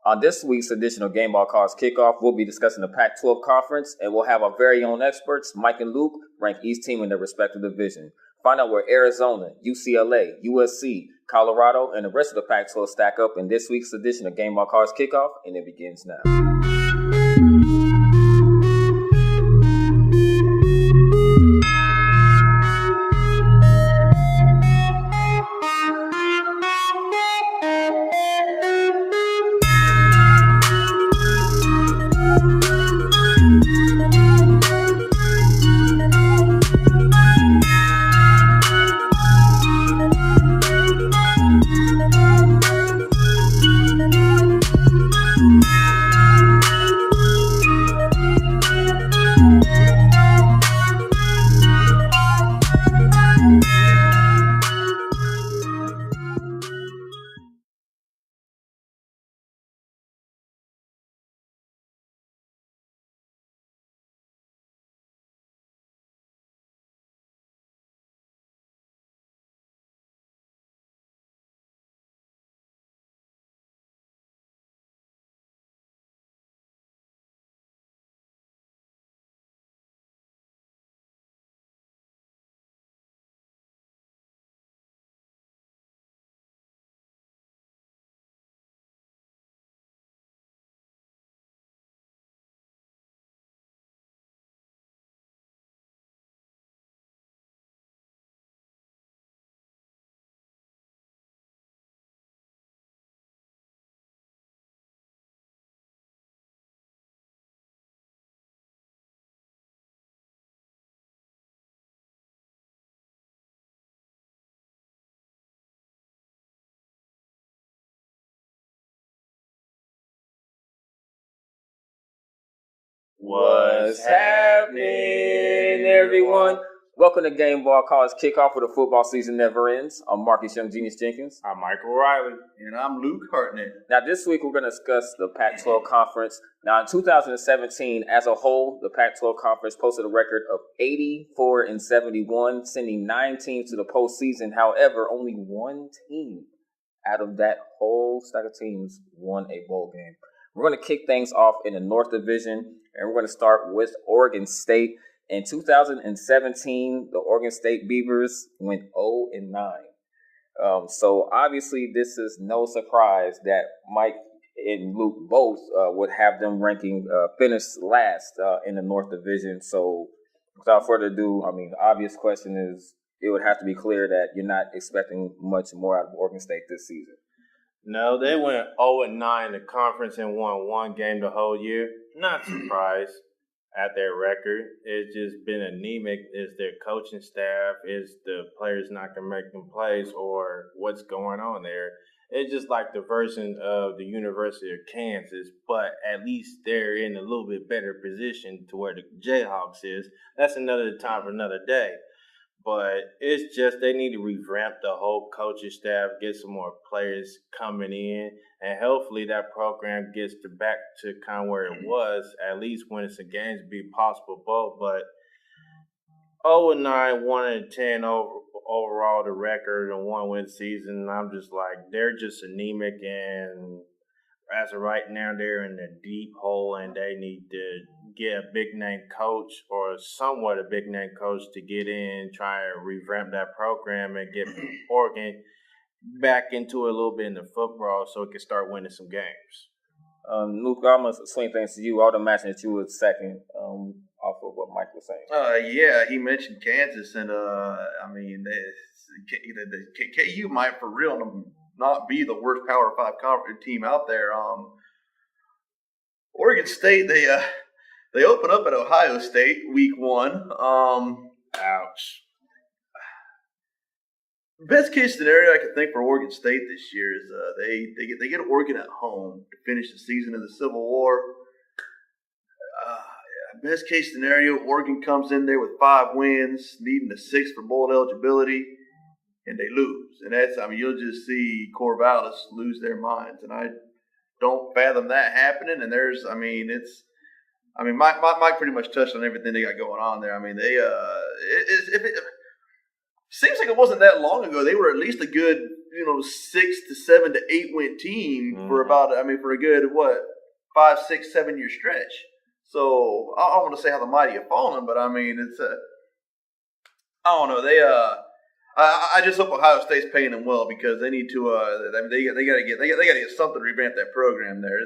On this week's edition of Gameball Calls Kickoff, we'll be discussing the Pac-12 Conference, and we'll have our very own experts, Mike and Luke, rank each team in their respective division. Find out where Arizona, UCLA, USC, Colorado, and the rest of the Pac-12 stack up in this week's edition of Gameball Calls Kickoff, and it begins now. What's happening, everyone? Welcome to Gameball Calls Kickoff, where the football season never ends. I'm Marcus Young Genius Jenkins. I'm Michael Riley. And I'm Luke Hartnett. Now, this week we're going to discuss the Pac-12 Conference. Now, in 2017, as a whole, the Pac-12 Conference posted a record of 84-71, sending 9 teams to the postseason. However, only one team out of that whole stack of teams won a bowl game. We're going to kick things off in the North Division, and we're going to start with Oregon State. In 2017, the Oregon State Beavers went 0-9. So obviously, this is no surprise that Mike and Luke both would have them ranking finished last in the North Division. So without further ado, I mean, the obvious question is, it would have to be clear that you're not expecting much more out of Oregon State this season. No, they went 0-9 in the conference and won one game the whole year. Not surprised at their record. It's just been anemic. Is their coaching staff? Is the players not going to make them plays, or what's going on there? It's just like the version of the University of Kansas, but at least they're in a little bit better position to where the Jayhawks is. That's another time for another day. But it's just they need to revamp the whole coaching staff, get some more players coming in, and hopefully that program gets back to kind of where it was, at least when it's a game to be possible bowl. But 0-9, 1-10 overall the record, and 1-win season. I'm just like, they're just anemic, and as of right now, they're in a deep hole, and they need to get a big-name coach or somewhat a big-name coach to get in, try and revamp that program and get Oregon back into it a little bit in the football so it can start winning some games. Luke, I'm going to swing things to you. I would imagine that you would second off of what Mike was saying. Yeah, he mentioned Kansas, and I mean, the KU might for real not be the worst Power 5 conference team out there. Oregon State, they open up at Ohio State week 1. Ouch. Best case scenario I can think for Oregon State this year is they get Oregon at home to finish the season in the Civil War. Best case scenario, Oregon comes in there with 5 wins, needing a 6 for bowl eligibility, and they lose. And that's, I mean, you'll just see Corvallis lose their minds, and I don't fathom that happening. And there's, I mean, it's. I mean, Mike pretty much touched on everything they got going on there. I mean, it seems like it wasn't that long ago. They were at least a good 6 to 7 to 8 win team for a good 5, 6, 7 year stretch. So I don't want to say how the mighty have fallen, but I mean it's I don't know. I just hope Ohio State's paying them well because they need to. They got to get something to revamp that program there.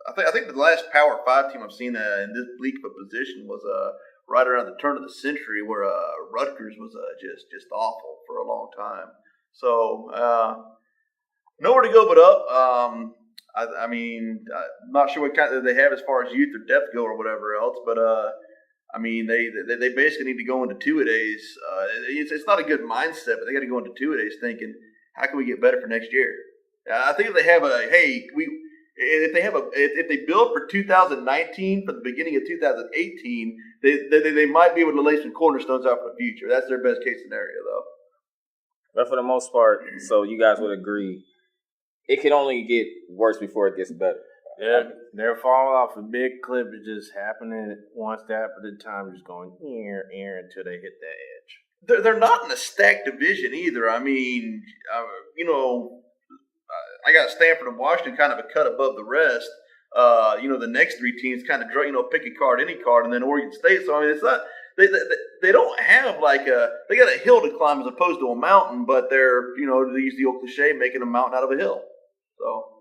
I think the last Power 5 team I've seen in this bleak of a position was right around the turn of the century, where Rutgers was just awful for a long time. So nowhere to go but up. I mean, I'm not sure what kind of they have as far as youth or depth go or whatever else, but I mean, they basically need to go into two-a-days. It's not a good mindset, but they got to go into two-a-days thinking, how can we get better for next year? I think if they have if they build for 2019 for the beginning of 2018, they might be able to lay some cornerstones out for the future. That's their best case scenario, though. But for the most part, so you guys would agree, it can only get worse before it gets better. Yeah, they're falling off a big cliff. It's just happening one step at a time, just going until they hit that edge. They're not in a stacked division either. I mean, I got Stanford and Washington kind of a cut above the rest. The next three teams kind of pick a card, any card, and then Oregon State. So I mean, it's not they don't have they got a hill to climb as opposed to a mountain, but they're they use the old cliche, making a mountain out of a hill. So.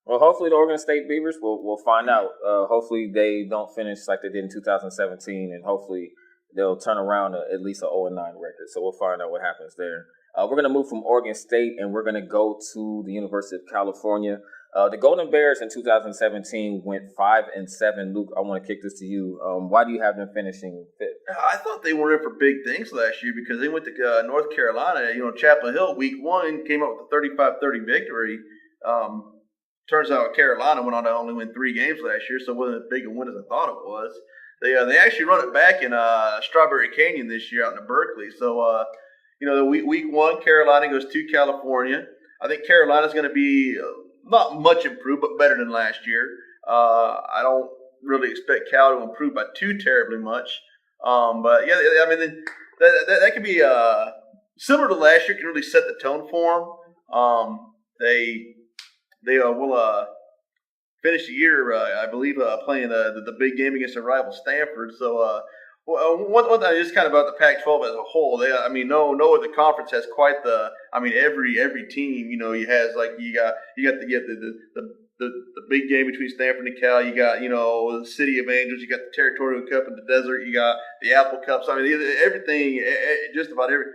Well, hopefully the Oregon State Beavers, we'll find out. Hopefully they don't finish like they did in 2017, and hopefully they'll turn around at least an 0-9 record. So we'll find out what happens there. We're going to move from Oregon State, and we're going to go to the University of California. The Golden Bears in 2017 went 5-7. Luke, I want to kick this to you. Why do you have them finishing fifth? I thought they were in for big things last year because they went to North Carolina. Chapel Hill, week 1, came up with a 35-30 victory. Turns out Carolina went on to only win 3 games last year, so it wasn't as big a win as I thought it was. They actually run it back in Strawberry Canyon this year out in Berkeley. So, week 1, Carolina goes to California. I think Carolina's going to be not much improved, but better than last year. I don't really expect Cal to improve by too terribly much. But, yeah, I mean, that could be similar to last year, can really set the tone for them. They will finish the year, I believe, playing the big game against their rival Stanford. So, one thing just kind of about the Pac-12 as a whole, no other conference has quite the. I mean, every team, has you got the big game between Stanford and Cal. You got the City of Angels. You got the Territorial Cup in the desert. You got the Apple Cups. I mean, everything, just about every.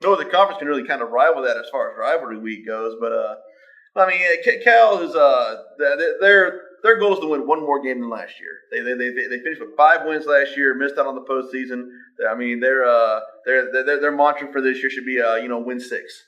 No other conference can really kind of rival that as far as rivalry week goes, but. I mean, Cal is their goal is to win one more game than last year. They finished with 5 wins last year, missed out on the postseason. I mean, their mantra for this year should be win 6.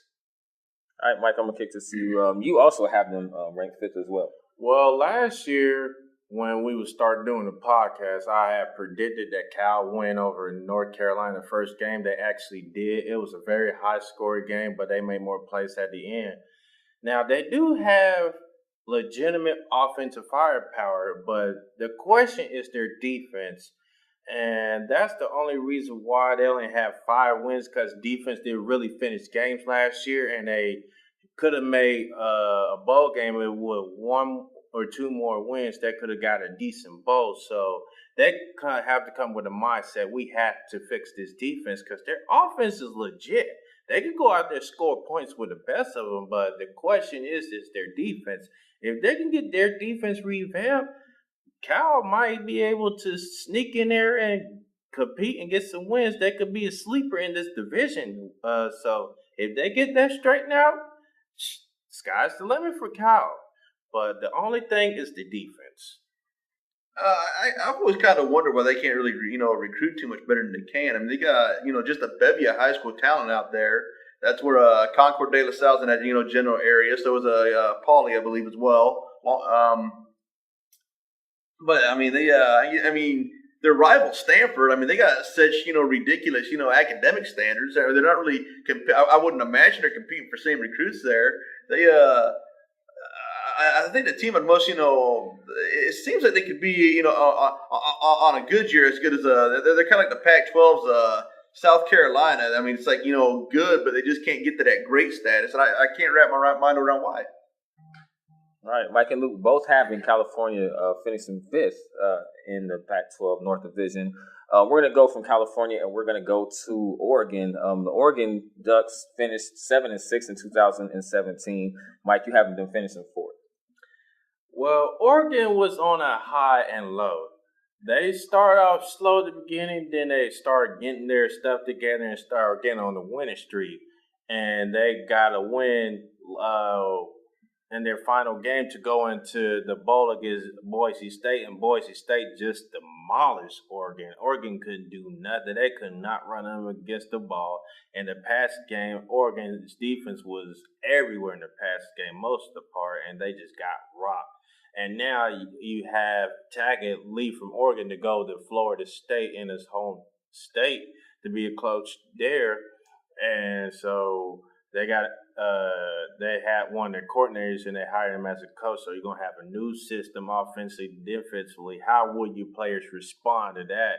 All right, Mike, I'm gonna kick this to you. You also have them ranked 5th as well. Well, last year when we would start doing the podcast, I had predicted that Cal win over North Carolina the first game. They actually did. It was a very high-scoring game, but they made more plays at the end. Now, they do have legitimate offensive firepower, but the question is their defense. And that's the only reason why they only have 5 wins, because defense didn't really finish games last year, and they could have made a bowl game with 1 or 2 more wins. They could have got a decent bowl. So they kind of have to come with a mindset, we have to fix this defense, because their offense is legit. They can go out there and score points with the best of them, but the question is their defense. If they can get their defense revamped, Cal might be able to sneak in there and compete and get some wins. They could be a sleeper in this division. So if they get that straightened out, sky's the limit for Cal. But the only thing is the defense. I've always kind of wondered why they can't really, recruit too much better than they can. I mean, they got, just a bevy of high school talent out there. That's where Concord De La Salle's in that, general area. So was Pauley, I believe, as well. But I mean, their rival Stanford. I mean, they got such, ridiculous, academic standards. They're not really. I wouldn't imagine they're competing for same recruits there. I think the team at most, it seems like they could be, on a good year as good as they're kind of like the Pac-12's South Carolina, I mean, it's like, good, but they just can't get to that great status. And I can't wrap my mind around why. All right, Mike and Luke both have in California finishing fifth in the Pac-12 North Division. We're going to go from California and we're going to go to Oregon. The Oregon Ducks finished 7-6 in 2017. Mike, you haven't been finishing fourth. Well, Oregon was on a high and low. They started off slow at the beginning, then they started getting their stuff together and started getting on the winning streak. And they got a win in their final game to go into the bowl against Boise State, and Boise State just demolished Oregon. Oregon couldn't do nothing. They could not run them against the ball. In the pass game, Oregon's defense was everywhere in the pass game most of the part, and they just got rocked. And now you have Taggart leave from Oregon to go to Florida State in his home state to be a coach there. And so they had one of their coordinators and they hired him as a coach. So you're going to have a new system offensively, defensively. How will your players respond to that?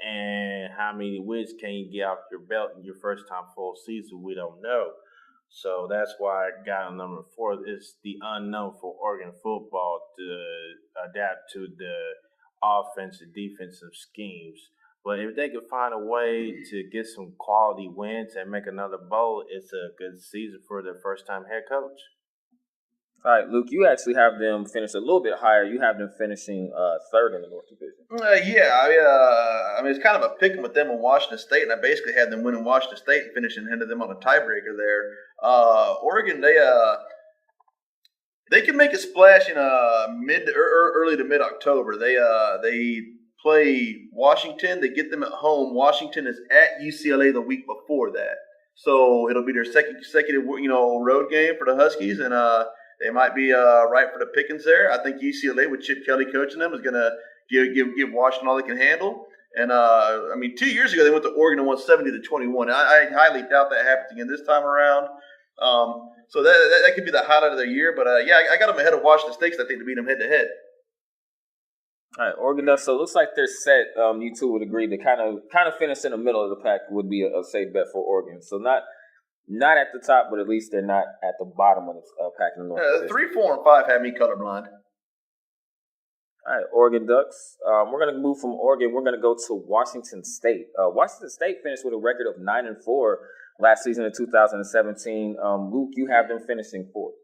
And how many wins can you get off your belt in your first time full season? We don't know. So that's why I got on number 4. It's the unknown for Oregon football to adapt to the offensive, defensive schemes. But if they could find a way to get some quality wins and make another bowl, it's a good season for their first-time head coach. All right, Luke, you actually have them finish a little bit higher. You have them finishing third in the North Division. I mean, it's kind of a pick with them in Washington State, and I basically had them winning Washington State and finishing ahead of them on a tiebreaker there. Oregon, they can make a splash in early to mid-October. They play Washington. They get them at home. Washington is at UCLA the week before that, so it'll be their second consecutive road game for the Huskies, and they might be right for the pickings there. I think UCLA with Chip Kelly coaching them is going to give Washington all they can handle. And 2 years ago they went to Oregon and won 70-21. I highly doubt that happens again this time around. So that could be the highlight of their year. But I got them ahead of Washington State, I think, to beat them head to head. All right, Oregon does. So it looks like they're set. You two would agree to kind of finish in the middle of the pack would be a safe bet for Oregon. So not at the top, but at least they're not at the bottom of the pack in the North. 3, 4, and 5 have me colorblind. All right, Oregon Ducks. We're going to move from Oregon. We're going to go to Washington State. Washington State finished with a record of 9-4 last season in 2017. Luke, you have them finishing fourth.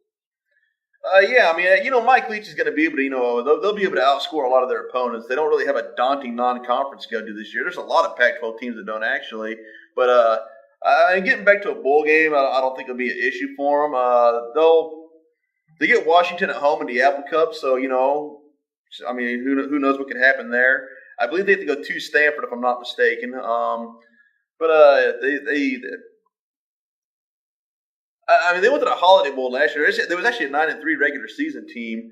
Mike Leach is going to be able to, they'll be able to outscore a lot of their opponents. They don't really have a daunting non-conference schedule this year. There's a lot of Pac-12 teams that don't actually, but getting back to a bowl game, I don't think it'll be an issue for them. They get Washington at home in the Apple Cup, so who knows what can happen there. I believe they have to go to Stanford if I'm not mistaken. They went to the Holiday Bowl last year. There was actually a 9-3 regular season team.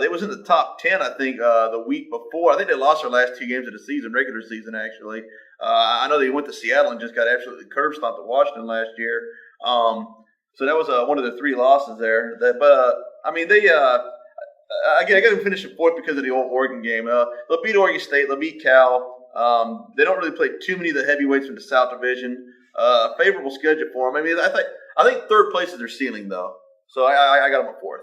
They was in the top 10, I think, the week before. I think they lost their last 2 games of the season, regular season, actually. I know they went to Seattle and just got absolutely curb stomped at Washington last year. So that was one of the 3 losses there. I got them finishing fourth because of the old Oregon game. They'll beat Oregon State. They'll beat Cal. They don't really play too many of the heavyweights from the South Division. Favorable schedule for them. I think third place is their ceiling, though. So I got them at fourth.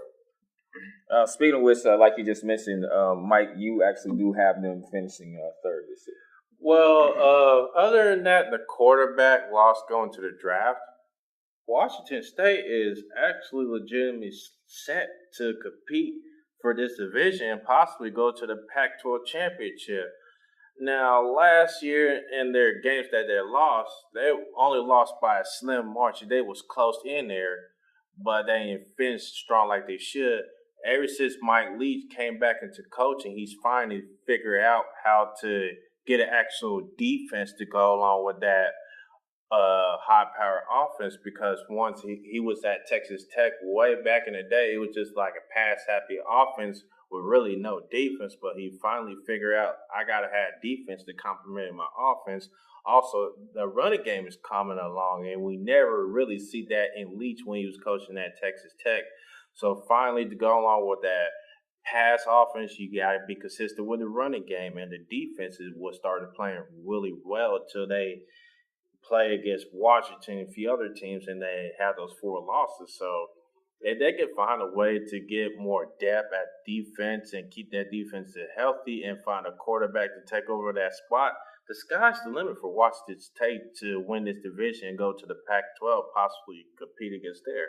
Speaking of which, like you just mentioned, Mike, you actually do have them finishing third this year. Well, other than that, the quarterback loss going to the draft. Washington State is actually legitimately set to compete for this division and possibly go to the Pac-12 championship. Now, last year in their games that they lost, they only lost by a slim margin. They was close in there, but they didn't finish strong like they should. Ever since Mike Leach came back into coaching, he's finally figured out how to get an actual defense to go along with that high-powered offense, because once he was at Texas Tech way back in the day, it was just like a pass-happy offense with really no defense, but he finally figured out I got to have defense to complement my offense. Also, the running game is coming along, and we never really see that in Leach when he was coaching at Texas Tech. So finally, to go along with that pass offense, you got to be consistent with the running game, and the defense is what started playing really well until they play against Washington and a few other teams, and they have those 4 losses. So if they can find a way to get more depth at defense and keep that defense healthy and find a quarterback to take over that spot, the sky's the limit for Washington State to win this division and go to the Pac-12, possibly compete against there.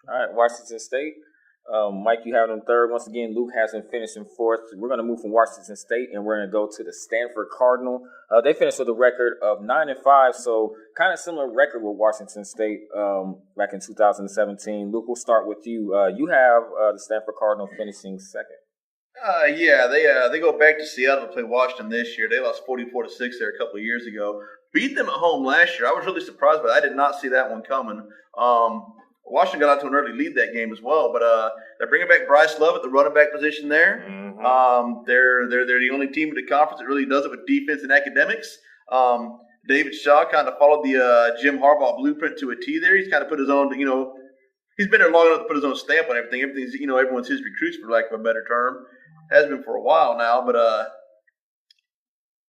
All right, Washington State. Mike, you have them third. Once again, Luke has them finishing fourth. We're going to move from Washington State, and we're going to go to the Stanford Cardinal. They finished with a record of 9-5, so kind of similar record with Washington State back in 2017. Luke, we'll start with you. You have the Stanford Cardinal finishing second. They go back to Seattle to play Washington this year. They lost 44-6 there a couple of years ago. Beat them at home last year. I was really surprised, but I did not see that one coming. Washington got out to an early lead that game as well, but they're bringing back Bryce Love at the running back position there. Mm-hmm. They're the only team in the conference that really does it with defense and academics. David Shaw kind of followed the Jim Harbaugh blueprint to a T there. He's kind of put his own, he's been there long enough to put his own stamp on everything. Everything's, everyone's his recruits, for lack of a better term. Has been for a while now, but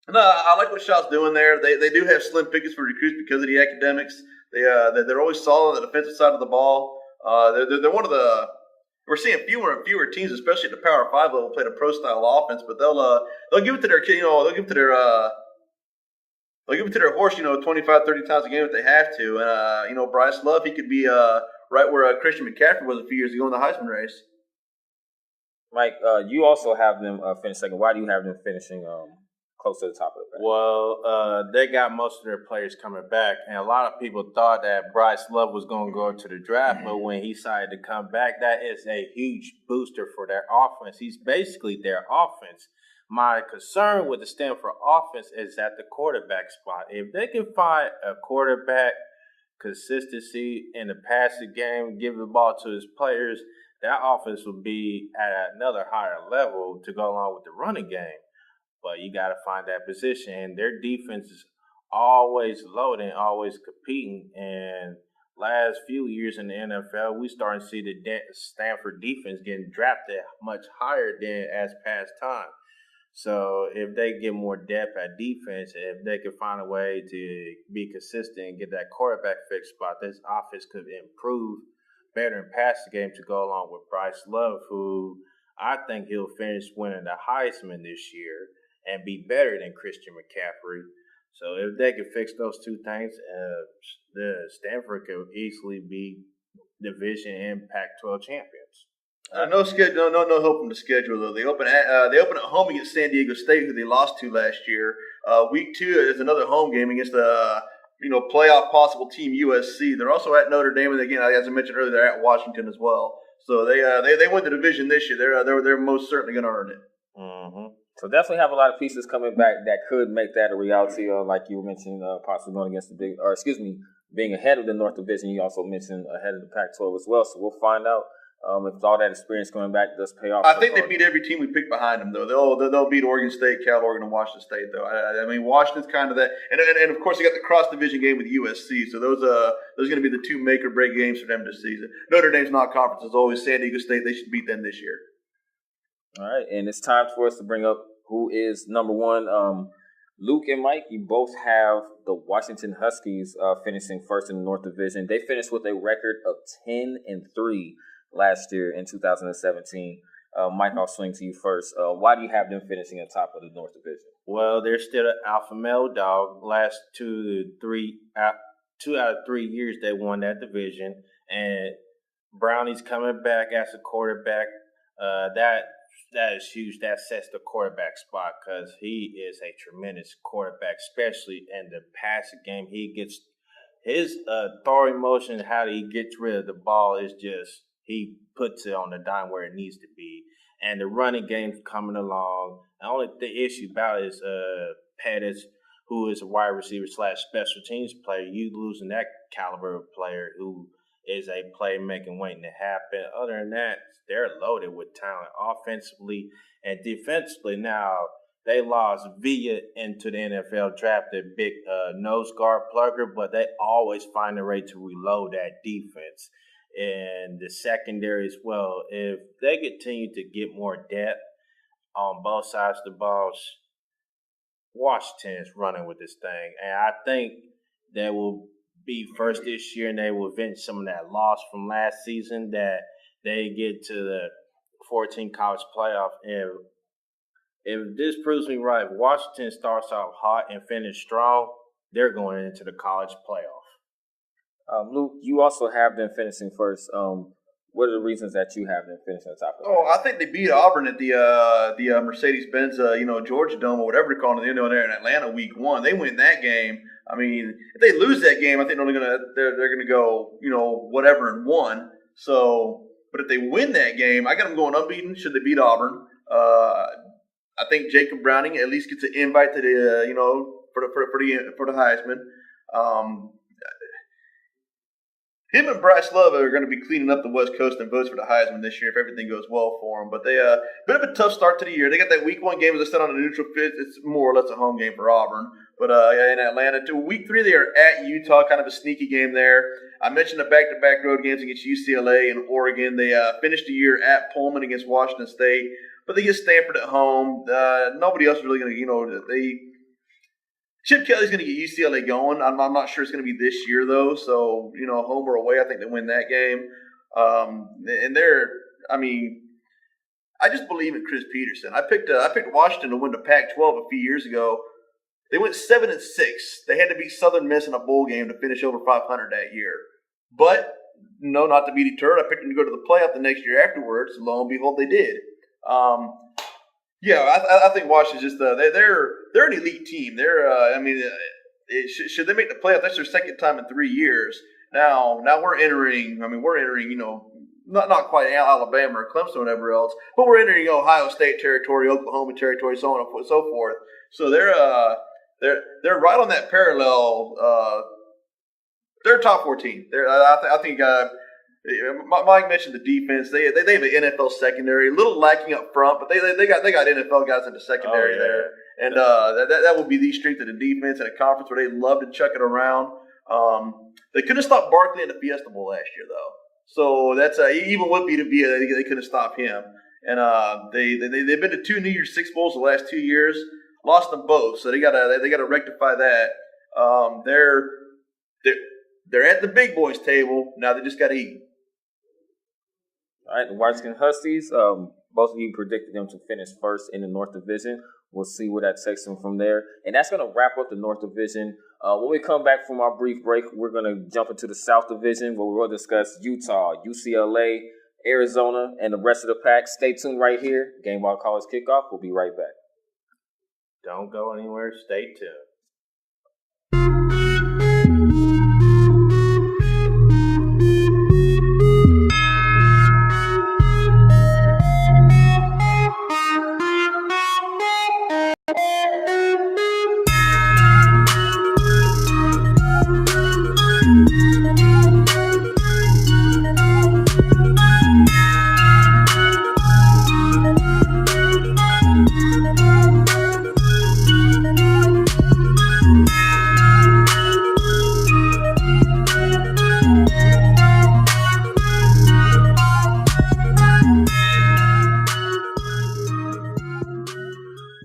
no, I like what Shaw's doing there. They do have slim pickings for recruits because of the academics. They're always solid on the defensive side of the ball. They're one of the – we're seeing fewer and fewer teams, especially at the Power 5 level, play the pro-style offense, but they'll give it to their kid, they'll give it to their horse, 25, 30 times a game if they have to. And, Bryce Love, he could be right where Christian McCaffrey was a few years ago in the Heisman race. Mike, you also have them finish second. Why do you have them finishing close to the top of the pack? Well, they got most of their players coming back, and a lot of people thought that Bryce Love was going to go to the draft, but when he decided to come back, that is a huge booster for their offense. He's basically their offense. My concern with the Stanford offense is at the quarterback spot. If they can find a quarterback consistency in the passing game, give the ball to his players, that offense will be at another higher level to go along with the running game. But you got to find that position. And their defense is always loading, always competing. And last few years in the NFL, we starting to see the Stanford defense getting drafted much higher than as past time. So if they get more depth at defense, if they can find a way to be consistent and get that quarterback fixed spot, this offense could improve better in passing game to go along with Bryce Love, who I think he'll finish winning the Heisman this year and be better than Christian McCaffrey. So if they can fix those two things, the Stanford could easily be division and Pac-12 champions. No schedule, no help from the schedule though. They open at home against San Diego State, who they lost to last year. Week 2 is another home game against the playoff possible team USC. They're also at Notre Dame, and again, as I mentioned earlier, they're at Washington as well. So they win the division this year. They're most certainly going to earn it. Mm-hmm. So definitely have a lot of pieces coming back that could make that a reality. Like you mentioned, possibly going against being ahead of the North Division. You also mentioned ahead of the Pac-12 as well. So we'll find out if all that experience coming back does pay off. I think they beat every team we picked behind them, though. They'll beat Oregon State, Cal, Oregon, and Washington State, though. I mean, Washington's kind of that, and of course, they got the cross division game with USC. So those going to be the two make or break games for them this season. Notre Dame's not conference as always. San Diego State, they should beat them this year. All right, and it's time for us to bring up who is number one. Luke and Mike, you both have the Washington Huskies finishing first in the North Division. They finished with a record of 10-3 last year in 2017. Mike, I'll swing to you first. Why do you have them finishing on top of the North Division? Well, they're still an alpha male dog. Last 2 out of 3 years they won that division, and Brownie's coming back as a quarterback. That is huge. That sets the quarterback spot because he is a tremendous quarterback, especially in the passing game. He gets his throwing motion, how he gets rid of the ball is just he puts it on the dime where it needs to be. And the running game's coming along. The only issue about it is Pettis, who is a wide receiver / special teams player. You losing that caliber of player who is a playmaking waiting to happen. Other than that, they're loaded with talent offensively and defensively. Now, they lost Villa into the NFL draft, a big nose guard plugger, but they always find a way to reload that defense. And the secondary as well, if they continue to get more depth on both sides of the ball, Washington is running with this thing, and I think they will be first this year, and they will avenge some of that loss from last season that they get to the 14 college playoff. And if this proves me right, if Washington starts out hot and finish strong, they're going into the college playoff. Luke, you also have them finishing first. What are the reasons that you have them finishing on top of that? Oh, I think they beat Auburn at the Mercedes-Benz, Georgia Dome or whatever they're calling it. There in Atlanta week 1. They win that game. I mean, if they lose that game, I think they're gonna go, whatever and 1. So, but if they win that game, I got them going unbeaten. Should they beat Auburn? I think Jacob Browning at least gets an invite to the for the Heisman. Him and Bryce Love are going to be cleaning up the West Coast and votes for the Heisman this year if everything goes well for them. But they bit of a tough start to the year. They got that week 1 game, as I said, on a neutral pitch. It's more or less a home game for Auburn. But in Atlanta, to week 3, they are at Utah, kind of a sneaky game there. I mentioned the back-to-back road games against UCLA and Oregon. They finished the year at Pullman against Washington State, but they get Stanford at home. Nobody else is really going to, Chip Kelly's going to get UCLA going. I'm not sure it's going to be this year, though. So, home or away, I think they win that game. I just believe in Chris Peterson. I picked Washington to win the Pac-12 a few years ago. They went 7-6. They had to beat Southern Miss in a bowl game to finish over 500 that year. But, no, not to be deterred, I picked them to go to the playoff the next year afterwards. Lo and behold, they did. I think Washington's just they're an elite team. Should they make the playoff? That's their second time in 3 years. Now we're entering. Not quite Alabama or Clemson or whatever else, but we're entering Ohio State territory, Oklahoma territory, so on and so forth. So they're right on that parallel. They're a top 4 team. I think. Mike mentioned the defense. They have an NFL secondary, a little lacking up front, but they got NFL guys in the secondary there, and that will be the strength of the defense in a conference where they love to chuck it around. They couldn't stop Barkley in the Fiesta Bowl last year, though. So that's even with Vita Vea, they couldn't stop him. And they've been to 2 New Year's Six Bowls the last 2 years, lost them both. So they gotta rectify that. They're at the big boys table now. They just got to eat. All right, the Washington Huskies, both of you predicted them to finish first in the North Division. We'll see where that takes them from there. And that's going to wrap up the North Division. When we come back from our brief break, we're going to jump into the South Division where we'll discuss Utah, UCLA, Arizona, and the rest of the pack. Stay tuned right here. Gameball College Kickoff. We'll be right back. Don't go anywhere. Stay tuned.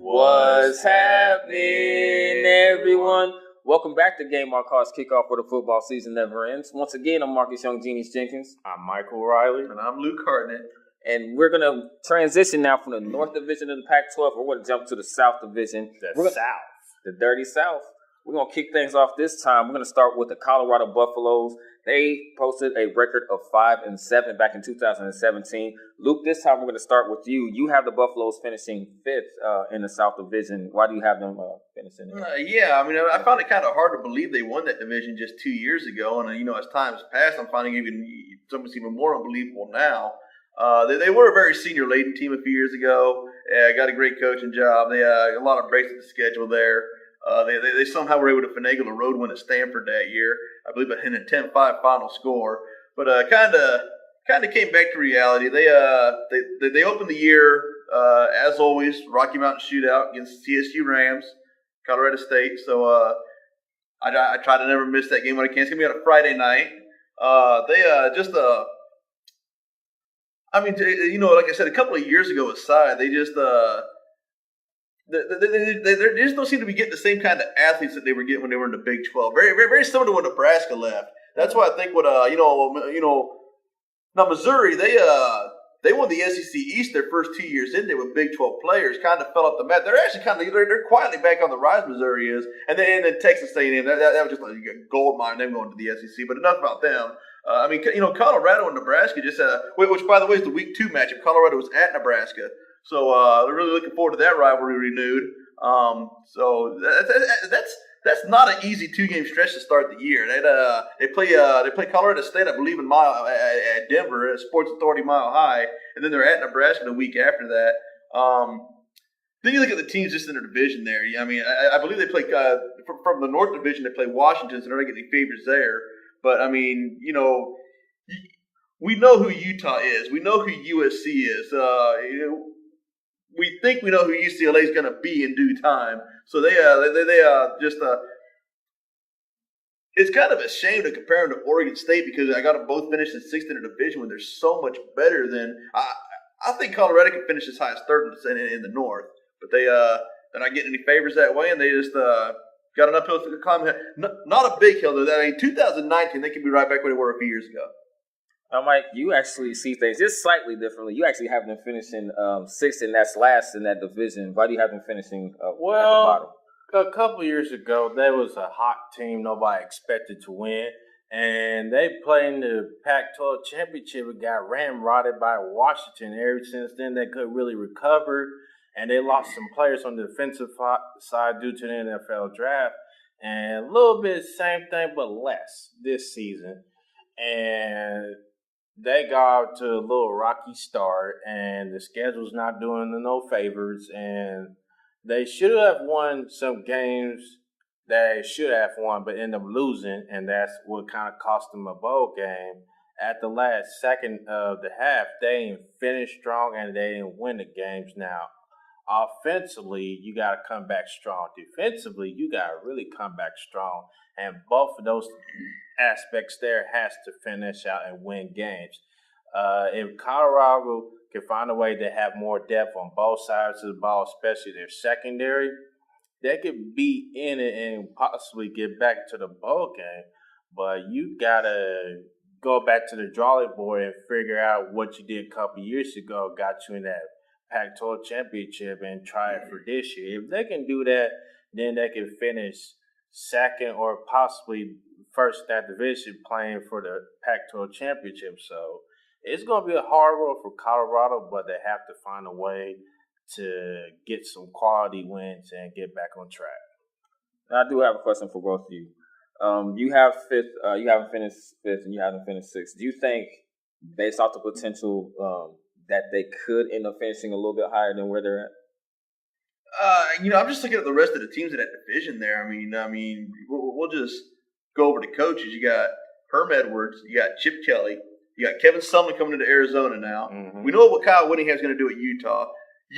What's happening, everyone? Welcome back to Gameball College Kickoff, where the football season never ends. Once again, I'm Marcus Young Genius Jenkins. I'm Michael Riley. And I'm Luke Hartnett. And we're going to transition now from the North Division of the Pac-12. We're going to jump to the South Division. The Dirty South. We're going to kick things off this time. We're going to start with the Colorado Buffaloes. They posted a record of 5-7 back in 2017. Luke, this time we're going to start with you. You have the Buffaloes finishing 5th in the South Division. Why do you have them finishing? I found it kind of hard to believe they won that division just 2 years ago. And, as time has passed, I'm finding it's almost even more unbelievable now. They were a very senior-laden team a few years ago. Got a great coaching job. They a lot of breaks in the schedule there. They somehow were able to finagle a road win at Stanford that year. I believe it hit a 10-5 final score. But kind of came back to reality. They opened the year, as always, Rocky Mountain Shootout against CSU Rams, Colorado State. So I try to never miss that game when I can. It's going to be on a Friday night. Like I said, a couple of years ago aside, they just They just don't seem to be getting the same kind of athletes that they were getting when they were in the Big 12. Very, very, very similar to when Nebraska left. That's why I think now Missouri, they won the SEC East their first 2 years in there with Big 12 players, kind of fell off the mat. They're actually they're quietly back on the rise, Missouri is. And then Texas A&M, that was just like a gold mine, them going to the SEC. But enough about them. Colorado and Nebraska just which by the way is the Week 2 matchup. Colorado was at Nebraska. So they're really looking forward to that rivalry renewed. So that's not an easy 2-game stretch to start the year. They play Colorado State, I believe, at Denver at Sports Authority Mile High, and then they're at Nebraska the week after that. Then you look at the teams just in their division there. I mean, I believe they play from the North Division. They play Washington, so they're not getting any favors there. But I mean, we know who Utah is. We know who USC is. We think we know who UCLA is going to be in due time. So they just it's kind of a shame to compare them to Oregon State because I got them both finished in 6th in the division when they're so much better than I think Colorado can finish as high as 3rd in the North, but they're not getting any favors that way, and they just got an uphill to climb. Not a big hill though. I mean, 2019 they could be right back where they were a few years ago. Mike, you actually see things just slightly differently. You actually have them finishing 6th, and that's last in that division. Why do you have them finishing at the bottom? A couple years ago, there was a hot team nobody expected to win, and they played in the Pac-12 championship and got ramrodded by Washington. Ever since then, they couldn't really recover, and they lost some players on the defensive side due to the NFL draft, and a little bit same thing but less this season. And they got to a little rocky start, and the schedule's not doing them no favors, and they should have won some games that they should have won, but end up losing, and that's what kind of cost them a bowl game. At the last second of the half, they didn't finish strong, and they didn't win the games. Now, offensively, you got to come back strong. Defensively, you got to really come back strong, and both of those aspects there has to finish out and win games. If Colorado can find a way to have more depth on both sides of the ball, especially their secondary, they could be in it and possibly get back to the bowl game. But you got to go back to the drawing board and figure out what you did a couple years ago got you in that Pac-12 championship and try it for this year. If they can do that, then they can finish second or possibly first in that division playing for the Pac-12 championship. So it's going to be a hard road for Colorado, but they have to find a way to get some quality wins and get back on track. I do have a question for both of you. You have fifth. You haven't finished 5th, and you haven't finished 6th. Do you think, based off the potential, that they could end up finishing a little bit higher than where they're at? I'm just looking at the rest of the teams in that division there. I mean, we'll just go over the coaches. You got Herm Edwards, you got Chip Kelly, you got Kevin Sumlin coming into Arizona now. Mm-hmm. We know what Kyle Whittingham's going to do at Utah.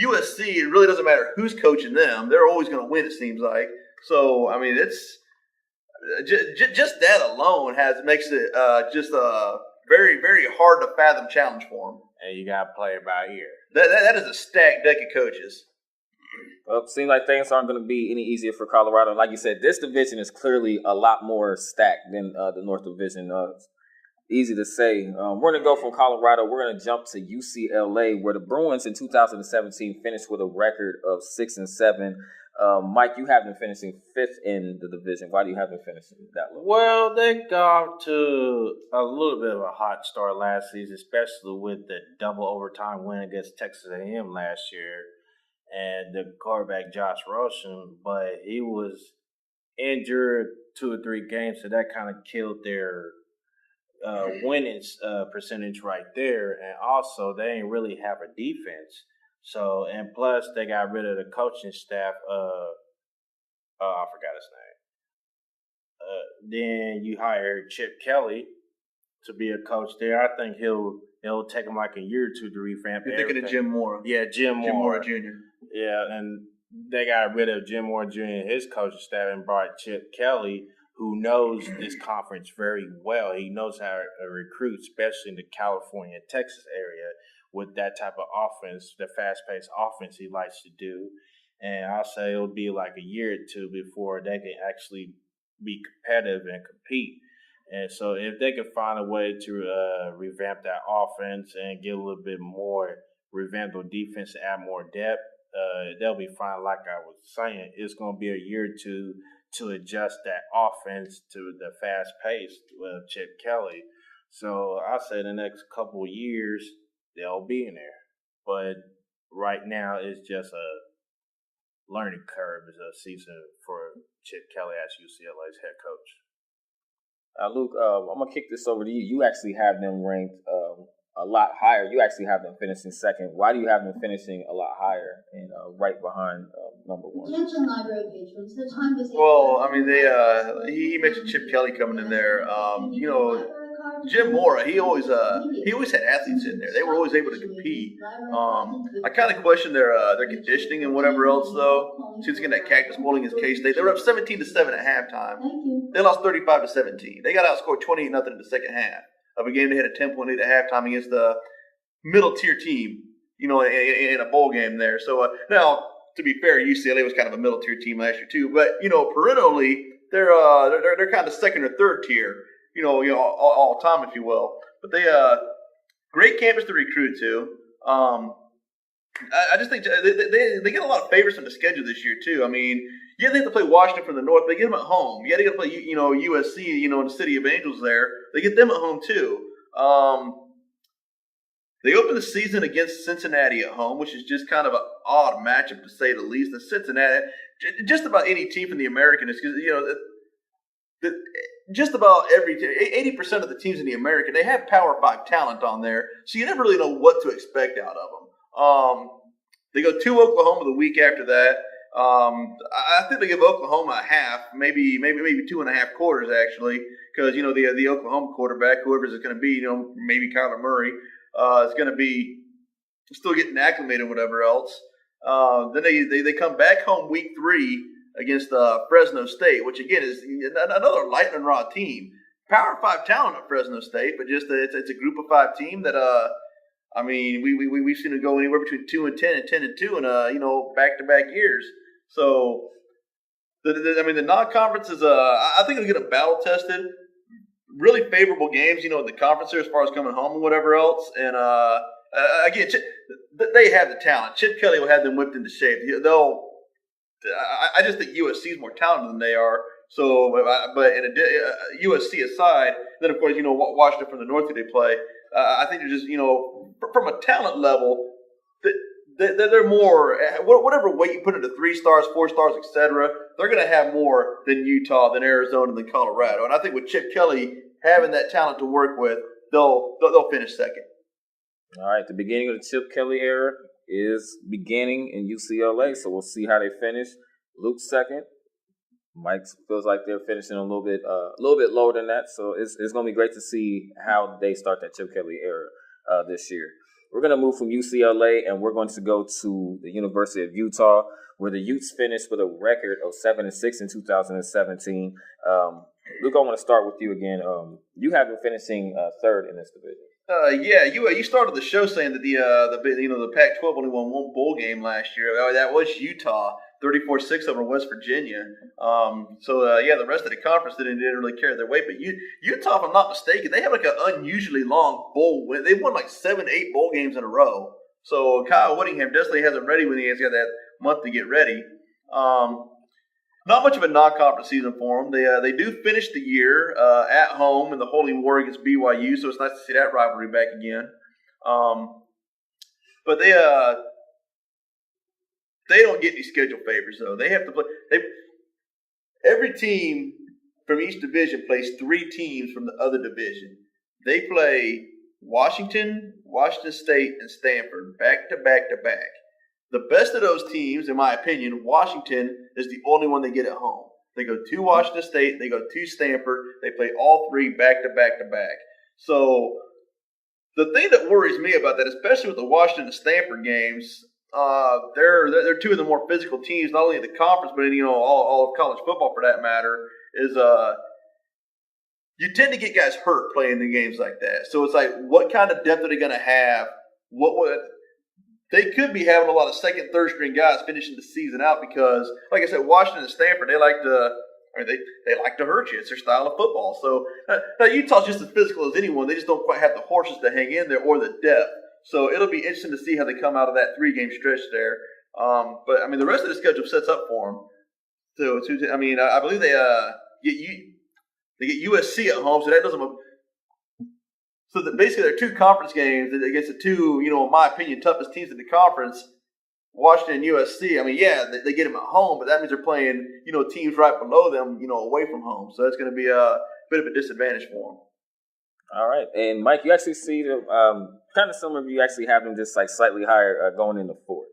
USC, it really doesn't matter who's coaching them; they're always going to win. It seems like. So, I mean, it's just that alone makes it just a very, very hard to fathom challenge for them. And you got to play it by ear. That is a stacked deck of coaches. Well, it seems like things aren't going to be any easier for Colorado. Like you said, this division is clearly a lot more stacked than the North Division. Easy to say. We're going to go from Colorado. We're going to jump to UCLA, where the Bruins in 2017 finished with a record of 6-7. Mike, you have them finishing 5th in the division. Why do you have them finishing that low? Well, they got to a little bit of a hot start last season, especially with the double overtime win against Texas A&M last year. And the quarterback, Josh Rosen, but he was injured 2 or 3 games, so that kind of killed their winning percentage right there. And also, they didn't really have a defense. So, and plus, they got rid of the coaching staff. I forgot his name. Then you hired Chip Kelly to be a coach there. I think it'll take him like a year or 2 to revamp. You're thinking of Jim Moore. Yeah, Jim Moore Jr. Yeah, and they got rid of Jim Moore Jr. and his coaching staff and brought Chip Kelly, who knows this conference very well. He knows how to recruit, especially in the California and Texas area, with that type of offense, the fast-paced offense he likes to do. And I'll say it'll be like a year or two before they can actually be competitive and compete. And so if they can find a way to revamp that offense and get a little bit more revamp their defense, add more depth, they'll be fine. Like I was saying, it's going to be a year or two to adjust that offense to the fast pace with Chip Kelly. So I'll say the next couple of years, they'll be in there. But right now, it's just a learning curve as a season for Chip Kelly as UCLA's head coach. Luke, I'm going to kick this over to you. You actually have them ranked a lot higher. You actually have them finishing second. Why do you have them finishing a lot higher and right behind number one? Attention library patrons, the time is... Well, I mean, he mentioned Chip Kelly coming in there. Jim Mora, he always had athletes in there. They were always able to compete. I kind of question their conditioning and whatever else, though. Since getting that Cactus Bowl against K-State, they were up 17-7 at halftime. They lost 35-17. They got outscored 28-0 in the second half of a game they had a 10-point lead at halftime against the middle tier team, in a bowl game there. So now, to be fair, UCLA was kind of a middle tier team last year too. But perennially, they're kind of second or third tier. All time, if you will. But they great campus to recruit to. I just think they get a lot of favors from the schedule this year too. I mean, yeah, they have to play Washington from the north. They get them at home. Yeah, they got to play USC. In the City of Angels there. They get them at home too. They open the season against Cincinnati at home, which is just kind of an odd matchup to say the least. And Cincinnati, just about any team from the American is because just about 80% of the teams in the American, they have Power 5 talent on there, so you never really know what to expect out of them. They go to Oklahoma the week after that. I think they give Oklahoma a half, maybe 2.5 quarters actually, because the Oklahoma quarterback, whoever it's going to be, maybe Kyler Murray, is going to be still getting acclimated and whatever else. Then they come back home week 3 against Fresno State, which again is another lightning rod team. Power 5 talent at Fresno State, but just it's a group of 5 team that we've seen it go anywhere between 2-10 and 10-2 in back-to-back years. So the non-conference is I think it'll get a battle tested. Really favorable games, in the conference there as far as coming home and whatever else. And again, they have the talent. Chip Kelly will have them whipped into shape. I just think USC is more talented than they are. So, but USC aside, then of course Washington from the north who they play. I think they're just from a talent level, they're more whatever weight you put into 3 stars, 4 stars, etc. They're going to have more than Utah, than Arizona, than Colorado. And I think with Chip Kelly having that talent to work with, they'll finish second. All right, the beginning of the Chip Kelly era is beginning in UCLA, so we'll see how they finish. Luke's second. Mike feels like they're finishing a little bit lower than that, so it's going to be great to see how they start that Chip Kelly era this year. We're going to move from UCLA, and we're going to go to the University of Utah, where the Utes finished with a record of 7-6 in 2017. Luke, I want to start with you again. You have been finishing third in this division. You started the show saying that the Pac-12 only won one bowl game last year. That was Utah, 34-6 over West Virginia. The rest of the conference didn't really carry their weight. But Utah, if I'm not mistaken, they have like an unusually long bowl win. They've won like 7-8 bowl games in a row. So Kyle Whittingham definitely has them ready when he has got that month to get ready. Not much of a non-conference season for them. They do finish the year at home in the Holy War against BYU, so it's nice to see that rivalry back again. But they don't get any schedule favors though. They have to play. Every team from each division plays 3 teams from the other division. They play Washington, Washington State, and Stanford back to back to back. The best of those teams, in my opinion, Washington is the only one they get at home. They go to Washington State, they go to Stanford, they play all 3 back to back to back. So the thing that worries me about that, especially with the Washington and Stanford games, they're 2 of the more physical teams, not only in the conference but in all of college football for that matter. Is you tend to get guys hurt playing the games like that. So it's like, what kind of depth are they going to have? they could be having a lot of second, third string guys finishing the season out because, like I said, Washington and Stanford, they like to hurt you. It's their style of football. So now Utah's just as physical as anyone. They just don't quite have the horses to hang in there or the depth. So it'll be interesting to see how they come out of that 3-game stretch there. But I mean, the rest of the schedule sets up for them. So I mean, I believe they get USC at home, so that doesn't. So basically, there are 2 conference games against the 2, in my opinion, toughest teams in the conference, Washington and USC. I mean, yeah, they get them at home, but that means they're playing, teams right below them, away from home. So that's going to be a bit of a disadvantage for them. All right, and Mike, you actually see the kind of similar. You actually have them just like slightly higher going into 4th.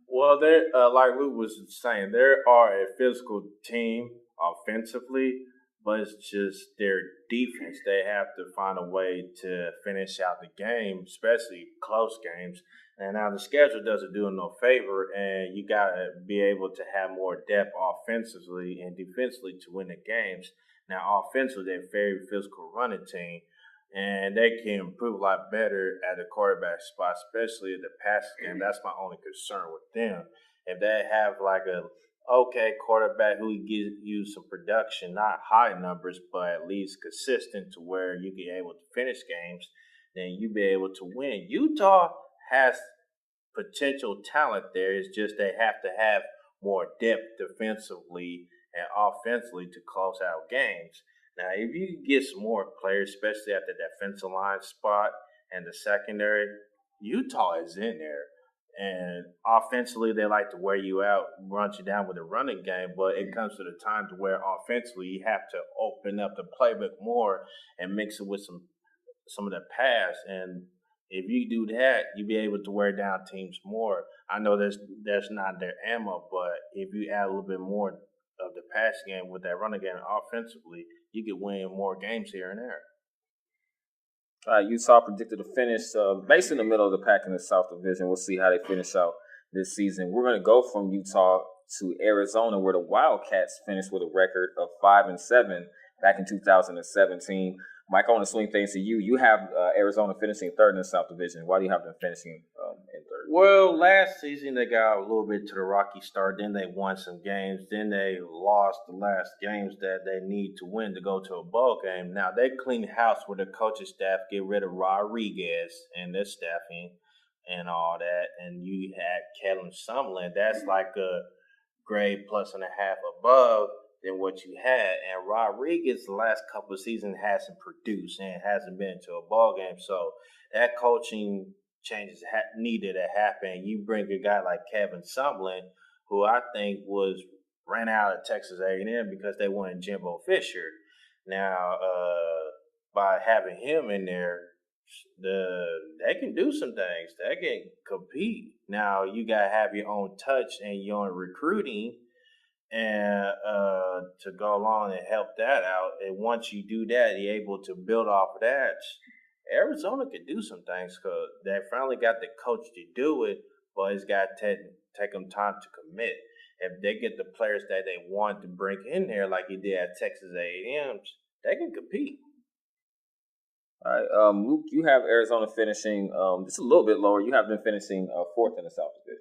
Well, they're like Luke was saying, they are a physical team offensively, but it's just their defense. They have to find a way to finish out the game, especially close games. And now the schedule doesn't do them no favor, and you got to be able to have more depth offensively and defensively to win the games. Now, offensively, they're a very physical running team, and they can improve a lot better at the quarterback spot, especially in the passing game. That's my only concern with them. If they have like a okay quarterback who gives you some production, not high numbers, but at least consistent to where you be able to finish games, then you be able to win. Utah has potential talent there. It's just they have to have more depth defensively and offensively to close out games. Now, if you can get some more players, especially at the defensive line spot and the secondary, Utah is in there. And offensively, they like to wear you out, run you down with a running game. But it comes to the time to where offensively you have to open up the playbook more and mix it with some of the pass. And if you do that, you'll be able to wear down teams more. I know there's not their ammo, but if you add a little bit more of the passing game with that running game offensively, you can win more games here and there. Utah predicted to finish basically in the middle of the pack in the South Division. We'll see how they finish out this season. We're going to go from Utah to Arizona, where the Wildcats finished with a record of 5-7 back in 2017. Mike, I want to swing things to you. You have Arizona finishing 3rd in the South Division. Why do you have them finishing in 3rd? Well, last season they got a little bit to the rocky start. Then they won some games. Then they lost the last games that they need to win to go to a bowl game. Now, they clean house with the coaching staff, get rid of Rodriguez and their staffing and all that. And you had Kellen Sumlin. That's like a grade plus and a half above than what you had. And Rodriguez the last couple of seasons hasn't produced and hasn't been to a ball game. So that coaching changes needed to happen. You bring a guy like Kevin Sumlin, who I think ran out of Texas A&M because they wanted Jimbo Fisher. Now, by having him in there, they can do some things. They can compete. Now, you got to have your own touch and your own recruiting and to go along and help that out. And once you do that, you're able to build off of that. Arizona could do some things because they finally got the coach to do it, but it's got to take them time to commit. If they get the players that they want to bring in there, like he did at Texas A&M, they can compete. All right, Luke, you have Arizona finishing just a little bit lower. You have them finishing 4th in the South Division.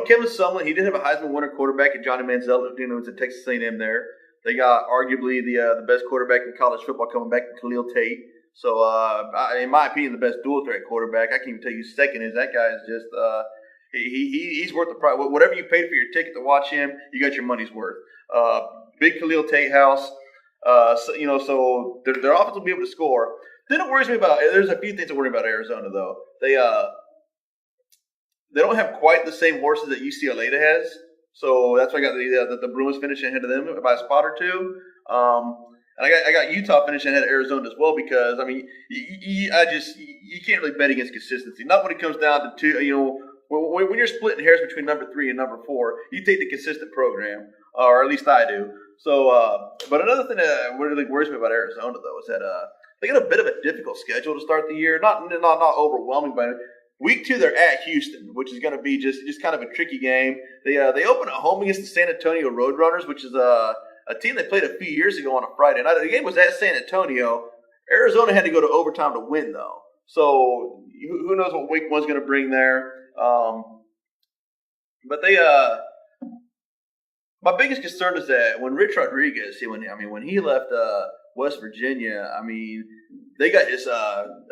Kevin Sumlin, he did have a Heisman winner quarterback in Johnny Manziel, who was at Texas A&M there. They got arguably the best quarterback in college football coming back to Khalil Tate. So, in my opinion, the best dual threat quarterback. I can't even tell you second is. That guy is just he's worth the price. Whatever you paid for your ticket to watch him, you got your money's worth. Big Khalil Tate house. So their offense will be able to score. Then it worries me about. There's a few things that worry about Arizona though. They don't have quite the same horses that UCLA has. So that's why I got the Bruins finishing ahead of them by a spot or two. And I got Utah finishing ahead of Arizona as well because, I mean, you can't really bet against consistency. Not when it comes down to two, when you're splitting hairs between number 3 and number 4, you take the consistent program, or at least I do. So, but another thing that really worries me about Arizona, though, is that they got a bit of a difficult schedule to start the year. Not overwhelming, but week 2 they're at Houston, which is going to be just kind of a tricky game. They open at home against the San Antonio Roadrunners, which is a team they played a few years ago on a Friday night. The game was at San Antonio. Arizona had to go to overtime to win, though. So who knows what week one's going to bring there. But they my biggest concern is that when Rich Rodriguez, when he left West Virginia, they got his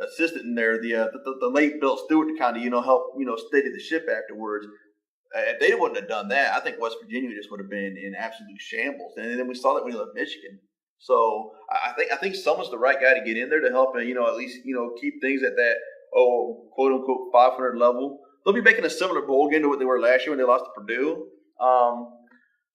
assistant in there, the late Bill Stewart, to kind of help steady the ship afterwards. If they wouldn't have done that, I think West Virginia just would have been in absolute shambles. And then we saw that when he left Michigan. So I think someone's the right guy to get in there to help, at least keep things at that quote unquote 500 level. They'll be making a similar bowl game to what they were last year when they lost to Purdue.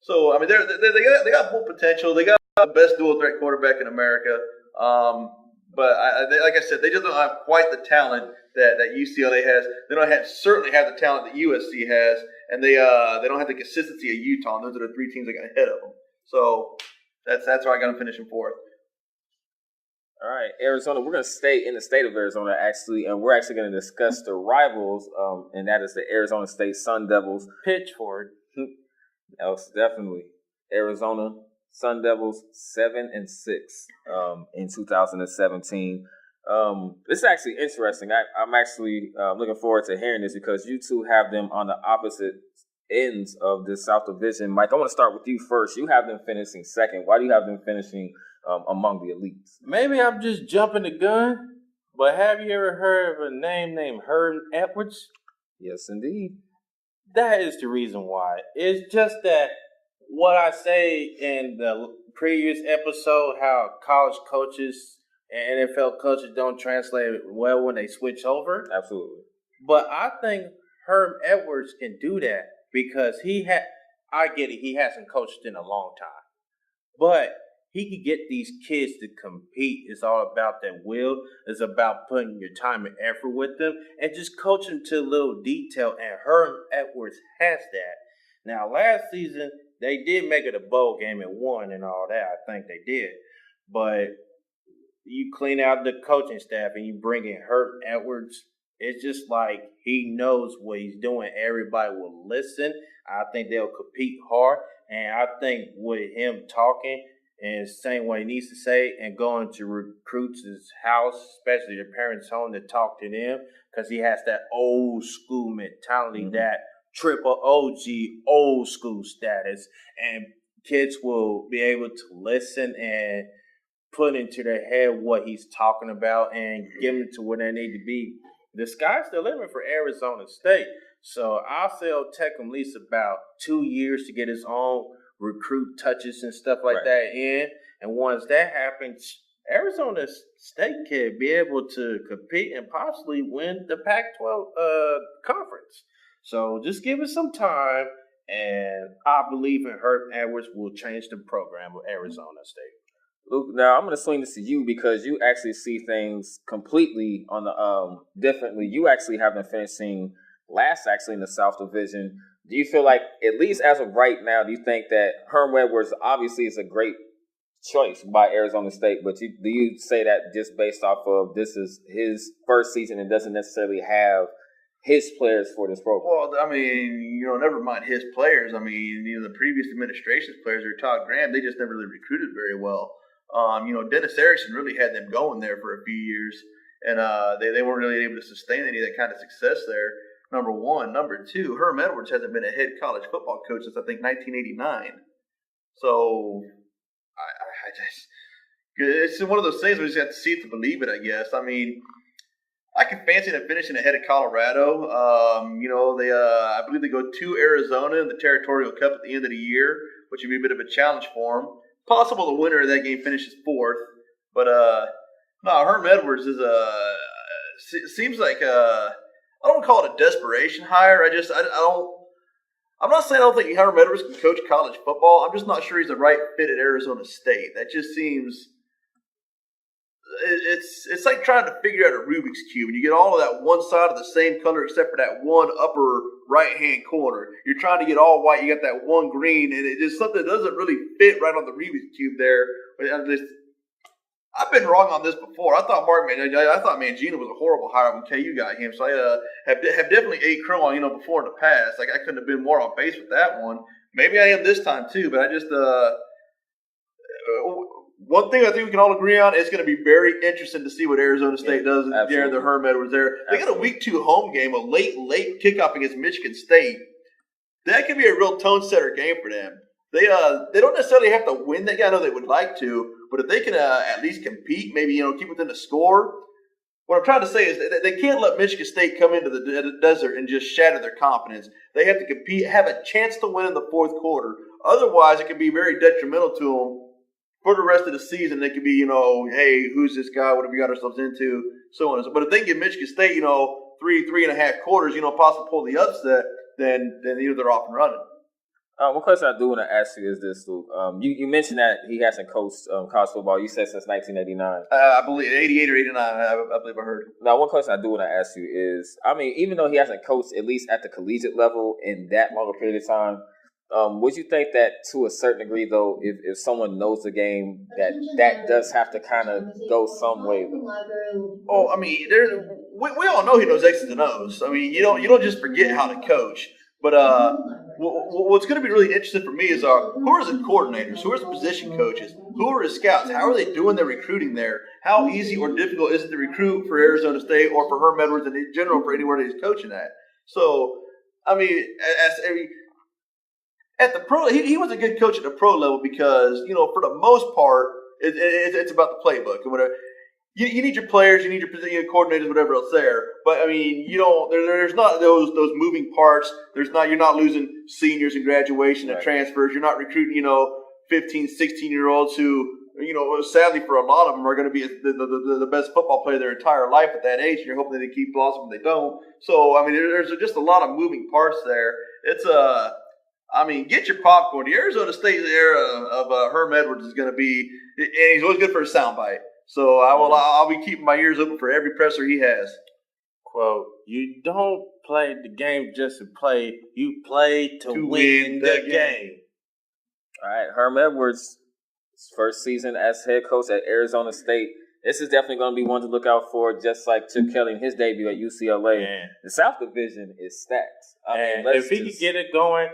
So they got full potential. They got the best dual threat quarterback in America. But like I said, they just don't have quite the talent that UCLA has. They don't certainly have the talent that USC has, and they don't have the consistency of Utah. And those are the three teams that got ahead of them. So that's why I got them finishing fourth. All right, Arizona. We're going to stay in the state of Arizona, actually, and we're actually going to discuss the rivals, and that is the Arizona State Sun Devils. Pitchford. Else definitely Arizona Sun Devils 7-6 in 2017. This is actually interesting. I'm actually looking forward to hearing this because you two have them on the opposite ends of the South Division. Mike, I want to start with you first. You have them finishing second. Why do you have them finishing among the elites? Maybe I'm just jumping the gun, but have you ever heard of a name named Herm Edwards? Yes, indeed. That is the reason why. It's just that what I say in the previous episode, how college coaches and NFL coaches don't translate well when they switch over. Absolutely. But I think Herm Edwards can do that because I get it, he hasn't coached in a long time. But he could get these kids to compete. It's all about that will. It's about putting your time and effort with them and just coach them to a little detail. And Herm Edwards has that. Now, last season, they did make it a bowl game and won and all that. I think they did. But you clean out the coaching staff and you bring in Herm Edwards, it's just like he knows what he's doing. Everybody will listen. I think they'll compete hard. And I think with him talking and saying what he needs to say and going to recruits' house, especially their parents' home, to talk to them because he has that old school mentality, that triple OG old school status. And kids will be able to listen and put into their head what he's talking about and give them to where they need to be. The sky's the limit for Arizona State. So I'll say it'll take him at least about 2 years to get his own recruit touches and stuff like that in. And once that happens, Arizona State can be able to compete and possibly win the Pac-12 conference. So just give it some time, and I believe in Herm Edwards will change the program of Arizona State. Luke, now I'm going to swing this to you because you actually see things completely on the differently. You actually have them finishing last actually in the South Division. Do you feel like, at least as of right now, do you think that Herm Edwards obviously is a great choice by Arizona State, but do you say that just based off of this is his first season and doesn't necessarily have his players for this program? Well, never mind his players. The previous administration's players are Todd Graham. They just never really recruited very well. Dennis Erickson really had them going there for a few years, and they weren't really able to sustain any of that kind of success there. Number one. Number two, Herm Edwards hasn't been a head college football coach since, I think, 1989. So it's one of those things where you just have to see it to believe it, I guess. I can fancy them finishing ahead of Colorado. I believe they go to Arizona in the Territorial Cup at the end of the year, which would be a bit of a challenge for them. Possible the winner of that game finishes fourth. But, Herm Edwards is seems like I don't call it a desperation hire. I'm not saying I don't think Herm Edwards can coach college football. I'm just not sure he's the right fit at Arizona State. That just seems it's like trying to figure out a Rubik's Cube, and you get all of that one side of the same color except for that one upper right-hand corner. You're trying to get all white. You got that one green, and it just something that doesn't really fit right on the Rubik's Cube there. I've been wrong on this before. I thought Mangina was a horrible hire when KU got him. So I have definitely ate crow on before in the past. Like I couldn't have been more on base with that one. Maybe I am this time too. But I just one thing I think we can all agree on, it's going to be very interesting to see what Arizona State does during the Herm Edwards there. They got a week 2 home game, a late kickoff against Michigan State. That could be a real tone setter game for them. They don't necessarily have to win that game. I know they would like to, but if they can at least compete, maybe keep within the score. What I'm trying to say is that they can't let Michigan State come into the desert and just shatter their confidence. They have to compete, have a chance to win in the fourth quarter. Otherwise, it can be very detrimental to them for the rest of the season. They could be, hey, who's this guy? What have we got ourselves into? So on and so. But if they give Michigan State, 3.5 quarters, possibly pull the upset, then they're off and running. One question I do want to ask you is this, Luke. You mentioned that he hasn't coached college football. You said since 1989. I believe 88 or 89. I believe I heard. Now, one question I do want to ask you is, even though he hasn't coached at least at the collegiate level in that long a period of time, would you think that to a certain degree, though, if someone knows the game, that does have to kind of go some way, though? Oh, we all know he knows X's and O's. You don't just forget how to coach. But what's going to be really interesting for me is who are the coordinators, who are the position coaches, who are his scouts, how are they doing their recruiting there? How easy or difficult is it to recruit for Arizona State or for Herm Edwards and in general for anywhere that he's coaching at? So, at the pro, he was a good coach at the pro level because for the most part it's about the playbook and whatever. You need your players, you need your position coordinators, whatever else there. But there's not those moving parts. You're not losing seniors in graduation and transfers. You're not recruiting 15, 16-year-olds who sadly for a lot of them are going to be the best football player their entire life at that age. And you're hoping they keep blossoming. They don't. So there's just a lot of moving parts there. It's get your popcorn. The Arizona State era of Herm Edwards is going to be, and he's always good for a soundbite. So I'll be keeping my ears open for every presser he has. Quote, you don't play the game just to play. You play to win the game. All right, Herm Edwards' first season as head coach at Arizona State. This is definitely going to be one to look out for, just like Chip Kelly in his debut at UCLA. Man. The South Division is stacked. If he could get it going,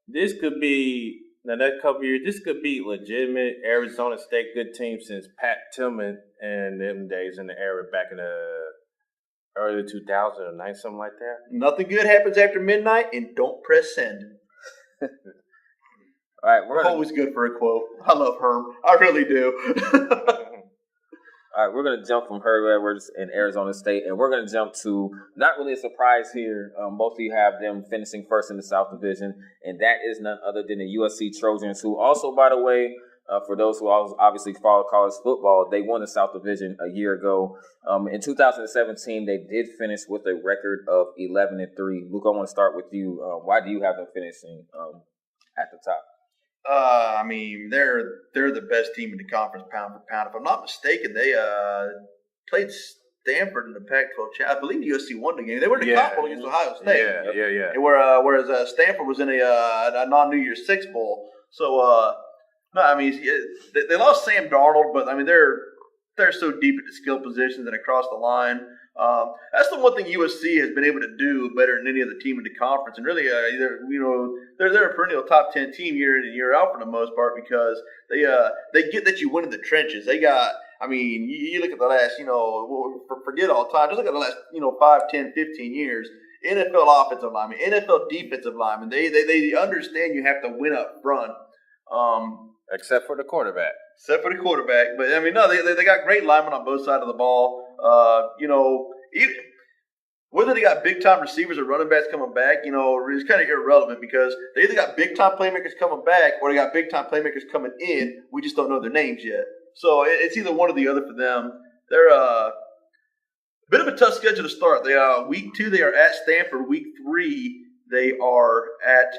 this could be – the next couple of years, this could be legitimate Arizona State good team since Pat Tillman and them days in the era back in the early 2009, something like that. Nothing good happens after midnight, and don't press send. All right, we're always good for a quote. I love Herm. I really do. All right, we're going to jump from Herm Edwards in Arizona State, and we're going to jump to not really a surprise here. Both of you have them finishing first in the South Division, and that is none other than the USC Trojans, who also, by the way, for those who obviously follow college football, they won the South Division a year ago. In 2017, they did finish with a record of 11-3. Luke, I want to start with you. Why do you have them finishing at the top? They're the best team in the conference pound for pound. If I'm not mistaken, they played Stanford in the Pac-12 Chapter. I believe USC won the game. They were in the Cotton Bowl against Ohio State. Yeah. And whereas Stanford was in a non-New Year's Six bowl. So they lost Sam Darnold, but they're so deep at the skill positions and across the line. That's the one thing USC has been able to do better than any other team in the conference, and really, they're a perennial top 10 team year in and year out for the most part because they get that you win in the trenches. They got, you look at the last, forget all time, just look at the last, 5, 10, 15 years. NFL offensive linemen, NFL defensive linemen, they understand you have to win up front. Except for the quarterback. But they got great linemen on both sides of the ball. Whether they got big time receivers or running backs coming back, is kind of irrelevant because they either got big time playmakers coming back or they got big time playmakers coming in. We just don't know their names yet. So it's either one or the other for them. They're a bit of a tough schedule to start. Week 2 they are at Stanford. Week 3 they are at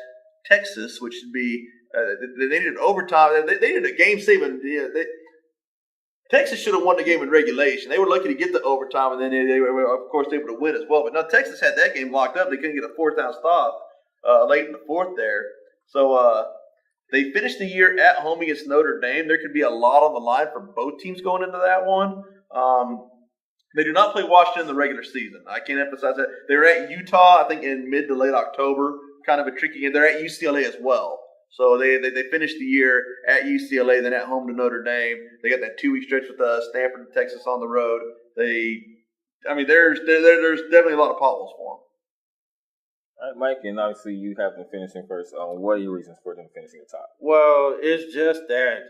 Texas, which should be. They needed overtime. They needed a game-saving. Texas should have won the game in regulation. They were lucky to get the overtime, and then they were, of course, able to win as well. But now Texas had that game locked up. They couldn't get a fourth down stop late in the fourth there. So they finished the year at home against Notre Dame. There could be a lot on the line for both teams going into that one. They do not play Washington in the regular season. I can't emphasize that. They were at Utah, I think, in mid to late October. Kind of a tricky game. They're at UCLA as well. So they finished the year at UCLA, then at home to Notre Dame. They got that 2-week stretch with Stanford and Texas on the road. There's definitely a lot of potholes for them. All right, Mike, and obviously you have them finishing first. What are your reasons for them finishing the top? Well, it's just that,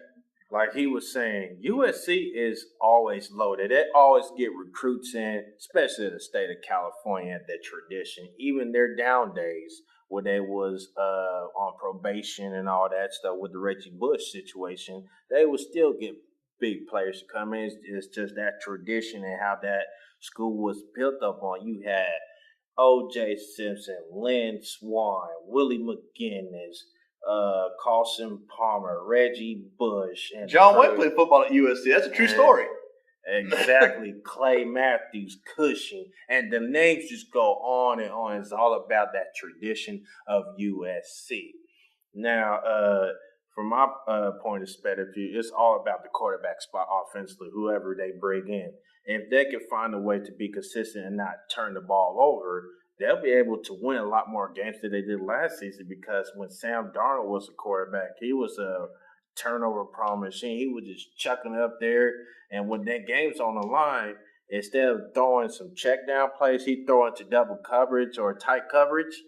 like he was saying, USC is always loaded. They always get recruits in, especially in the state of California, the tradition. Even their down days where they was on probation and all that stuff with the Reggie Bush situation, they would still get big players to come in. It's just that tradition and how that school was built up on. You had O.J. Simpson, Lynn Swann, Willie McGinnis, Carson Palmer, Reggie Bush, and John Wayne played football at USC. That's a true story. Exactly. Clay Matthews, Cushing, and the names just go on and on. It's all about that tradition of USC. Now, from my point of view, it's all about the quarterback spot offensively, whoever they bring in. If they can find a way to be consistent and not turn the ball over, they'll be able to win a lot more games than they did last season, because when Sam Darnold was a quarterback, he was a turnover problem machine. He was just chucking it up there, and when that game's on the line, instead of throwing some check down plays, he'd throw into double coverage or tight coverage,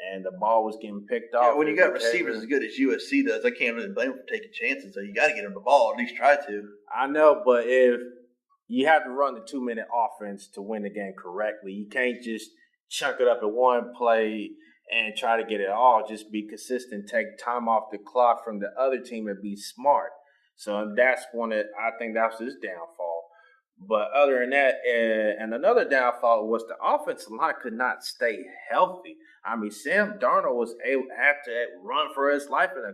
and the ball was getting picked off. Yeah, when you got receivers as good as USC does, I can't really blame them for taking chances. So you got to get them the ball, at least try to. I know, but if you have to run the 2-minute offense to win the game correctly, you can't just chunk it up in one play and try to get it all. Just be consistent, take time off the clock from the other team, and be smart. So that's I think that's his downfall. But other than that, and another downfall was the offensive line could not stay healthy. I mean, Sam Darnold was able to have to run for his life in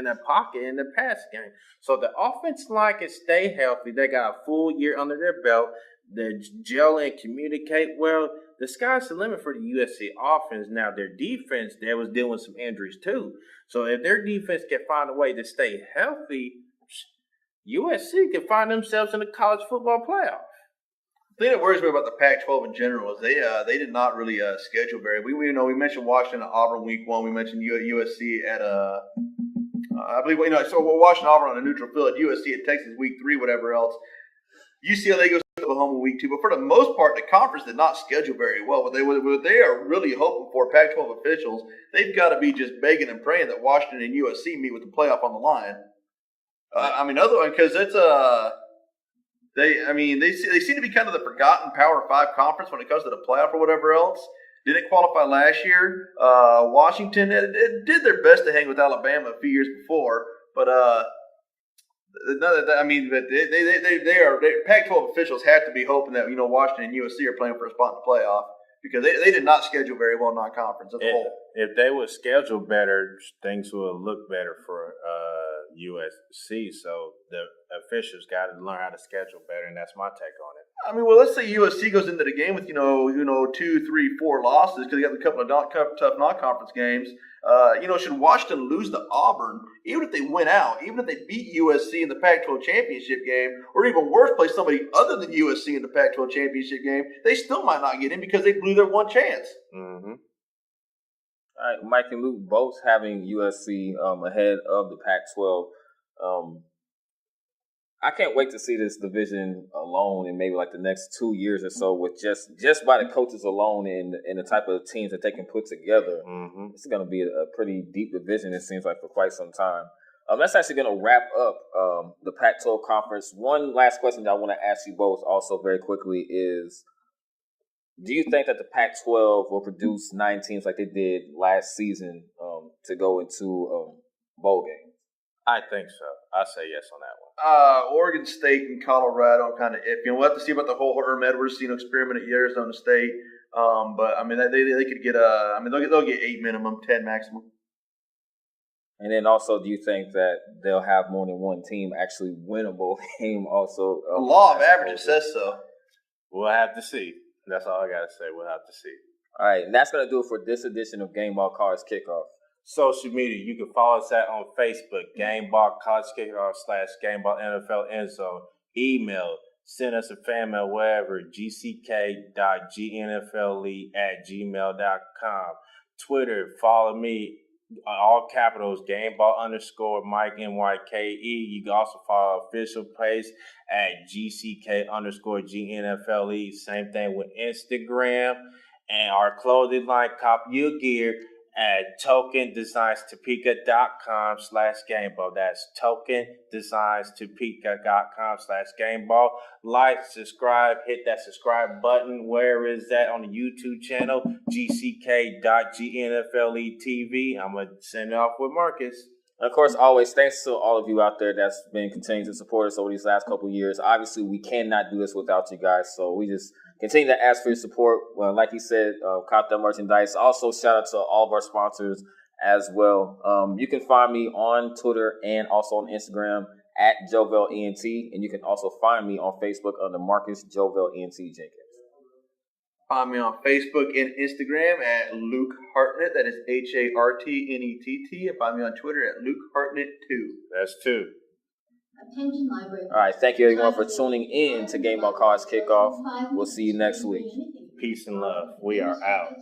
a pocket in the pass game. So the offensive line can stay healthy. They got a full year under their belt. They gel and communicate well. The sky's the limit for the USC offense. Now, their defense, they was dealing with some injuries too. So if their defense can find a way to stay healthy, USC can find themselves in the college football playoff. The thing that worries me about the Pac-12 in general is they did not really schedule very. We mentioned Washington at Auburn week 1. We mentioned USC at I believe so we're Washington Auburn on a neutral field. USC at Texas week 3, whatever else. UCLA goes to Oklahoma week 2, but for the most part, the conference did not schedule very well. What they are really hoping for, Pac-12 officials, they've got to be just begging and praying that Washington and USC meet with the playoff on the line. Other one, because it's they seem to be kind of the forgotten Power 5 conference when it comes to the playoff or whatever else. Didn't qualify last year. Washington it did their best to hang with Alabama a few years before, but Pac-12 officials have to be hoping that Washington and USC are playing for a spot in the playoff, because they did not schedule very well non-conference as a whole. If they would schedule better, things would look better for USC. So the officials got to learn how to schedule better, and that's my take on it. Let's say USC goes into the game with 2, 3, 4 losses because they got a couple of tough non-conference games. Should Washington lose to Auburn, even if they win out, even if they beat USC in the Pac-12 championship game, or even worse, play somebody other than USC in the Pac-12 championship game, they still might not get in because they blew their one chance. Mm-hmm. All right, Mike and Luke both having USC ahead of the Pac-12. I can't wait to see this division alone in maybe like the next 2 years or so, with just by the coaches alone and the type of teams that they can put together. Mm-hmm. It's going to be a pretty deep division, it seems like, for quite some time. That's actually going to wrap up the Pac-12 conference. One last question that I want to ask you both also very quickly is, do you think that the Pac-12 will produce 9 teams like they did last season to go into bowl games? I think so. I say yes on that one. Oregon State and Colorado, I'm kind of iffy. We'll have to see about the whole Herm Edwards, experiment at Arizona State. But they could get they'll get 8 minimum, 10 maximum. And then also, do you think that they'll have more than one team actually win a bowl game? Also, the law of averages says so. We'll have to see. That's all I gotta say. We'll have to see. All right, and that's gonna do it for this edition of Gameball College Kickoff. Social media, you can follow us on Facebook, Gameball College Kickoff / Gameball NFL ENDZONE. Email, send us a fan mail wherever, gck.gnflleague@gmail.com. Twitter, follow me all capitals, Gameball _ Mike NYKE. You can also follow official page at GCK _ GNFLE. Same thing with Instagram. And our clothing line, cop your gear at tokendesigns.topeka.com/gameball. That's tokendesigns.topeka.com/gameball. Like, subscribe, hit that subscribe button. Where is that? On the YouTube channel, gck.gnfle TV. I'm going to send it off with Marcus. And of course, always thanks to all of you out there that's been continuing to support us over these last couple of years. Obviously, we cannot do this without you guys, so we just continue to ask for your support. Well, like he said, cop that merchandise. Also, shout out to all of our sponsors as well. You can find me on Twitter and also on Instagram at JovelENT, and you can also find me on Facebook under Marcus JovelENT Jenkins. Find me on Facebook and Instagram at Luke Hartnett. That is HARTNETT. And find me on Twitter at Luke Hartnett2. That's 2. Attention library. All right, thank you everyone for tuning in to Gameball Cards Kickoff. We'll see you next week. Peace and love. We are out.